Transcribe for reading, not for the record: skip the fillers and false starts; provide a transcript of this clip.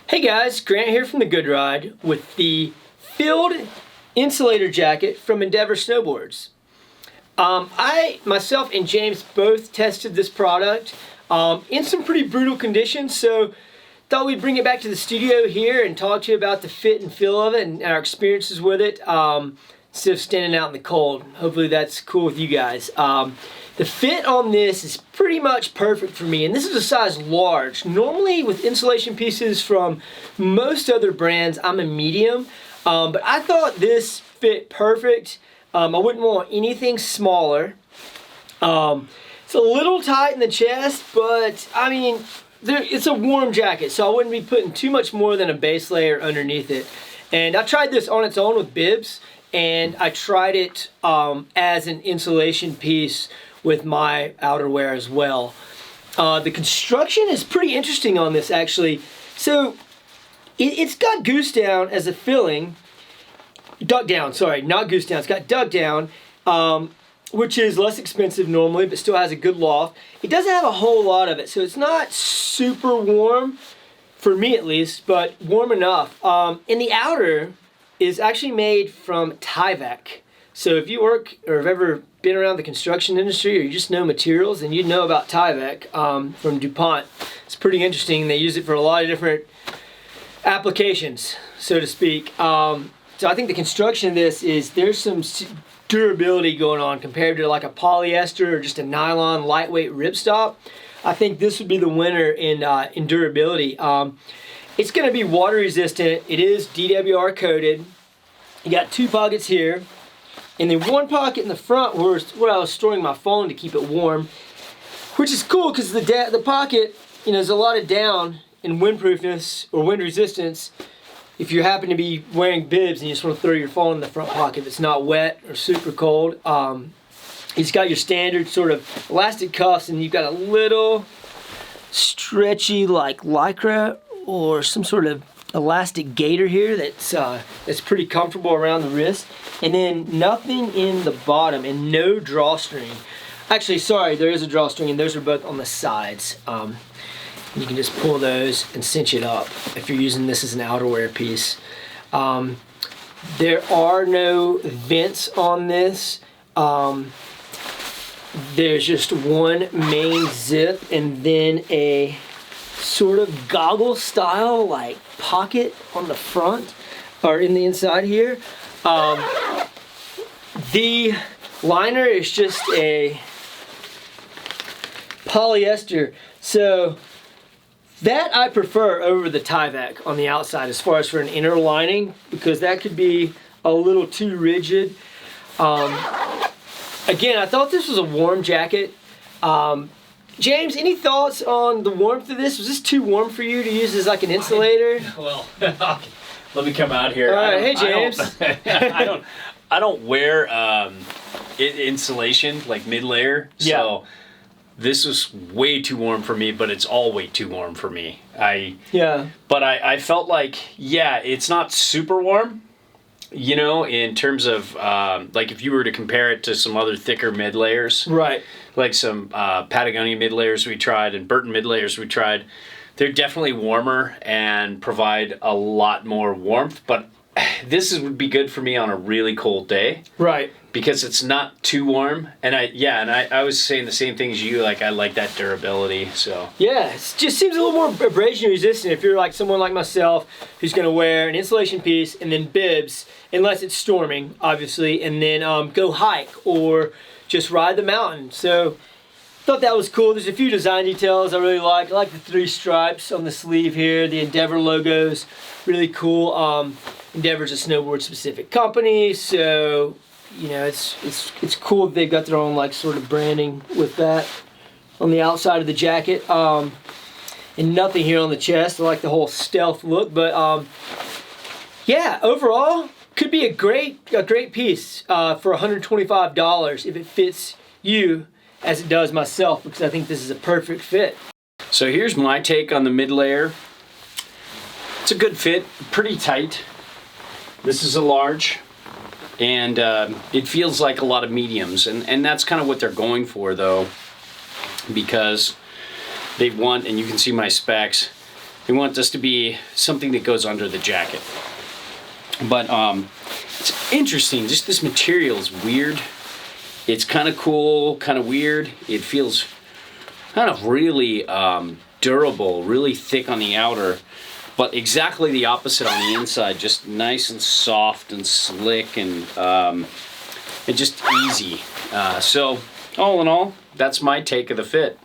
Hey guys, Grant here from The Good Ride with the filled insulator jacket from Endeavor Snowboards. I, myself, and James both tested this product in some pretty brutal conditions, so thought we'd bring it back to the studio here and talk to you about the fit and feel of it and our experiences with it instead of standing out in the cold. Hopefully that's cool with you guys. The fit on this is pretty much perfect for me, and this is a size large. Normally with insulation pieces from most other brands, I'm a medium, but I thought this fit perfect. I wouldn't want anything smaller. It's a little tight in the chest, but I mean, it's a warm jacket, so I wouldn't be putting too much more than a base layer underneath it. And I tried this on its own with bibs, and I tried it as an insulation piece with my outerwear as well. The construction is pretty interesting on this actually. So it's got goose down as a filling. Duck down, sorry, not goose down. It's got duck down, which is less expensive normally, but still has a good loft. It doesn't have a whole lot of it, so it's not super warm, for me at least, but warm enough. And the outer is actually made from Tyvek. So if you work or have ever been around the construction industry or you just know materials, and you know about Tyvek from DuPont. It's pretty interesting. They use it for a lot of different applications, so to speak. So I think the construction of this is, there's some durability going on compared to like a polyester or just a nylon lightweight ripstop. I think this would be the winner in durability. It's going to be water resistant. It is DWR coated. You got two pockets here, and then one pocket in the front where I was storing my phone to keep it warm, which is cool because the pocket, you know, there's a lot of down in windproofness or wind resistance. If you happen to be wearing bibs and you just want to throw your phone in the front pocket if it's not wet or super cold. It's got your standard sort of elastic cuffs, and you've got a little stretchy like Lycra or some sort of elastic gaiter here that's pretty comfortable around the wrist, and then nothing in the bottom and no drawstring. Actually, sorry, there is a drawstring, and those are both on the sides. You can just pull those and cinch it up if you're using this as an outerwear piece. There are no vents on this. There's just one main zip and then a sort of goggle style like pocket on the front or in the inside here. The liner is just a polyester, so that I prefer over the Tyvek on the outside as far as for an inner lining, because that could be a little too rigid. Again, I thought this was a warm jacket. James, any thoughts on the warmth of this? Was this too warm for you to use as like an insulator? Well, let me come out here. All right, hey James. I don't wear insulation like mid-layer, so this was way too warm for me. But it's all way too warm for me. But I felt like, yeah, it's not super warm. You know, in terms of like if you were to compare it to some other thicker mid layers, right? Like some Patagonia mid layers we tried and Burton mid layers we tried, they're definitely warmer and provide a lot more warmth. But this would be good for me on a really cold day, right? Because it's not too warm. And I was saying the same thing as you. Like I like that durability. So yeah, it just seems a little more abrasion resistant if you're like someone like myself who's going to wear an insulation piece and then bibs, unless it's storming, obviously, and then go hike or just ride the mountain. So thought that was cool. There's a few design details I really like. I like the 3 stripes on the sleeve here. The Endeavor logo's really cool. Endeavor's a snowboard specific company, so you know it's cool that they've got their own like sort of branding with that on the outside of the jacket. And nothing here on the chest. I like the whole stealth look, but yeah, overall could be a great piece for $125 if it fits you as it does myself, because I think this is a perfect fit. So here's my take on the mid layer. It's a good fit, pretty tight. This is a large, and it feels like a lot of mediums, and that's kind of what they're going for though, because they want, and you can see my specs, We want this to be something that goes under the jacket. But it's interesting. Just this material is weird. It's kind of cool, kind of weird. It feels kind of really durable, really thick on the outer, but exactly the opposite on the inside. Just nice and soft and slick and just easy. So all in all, that's my take of the fit.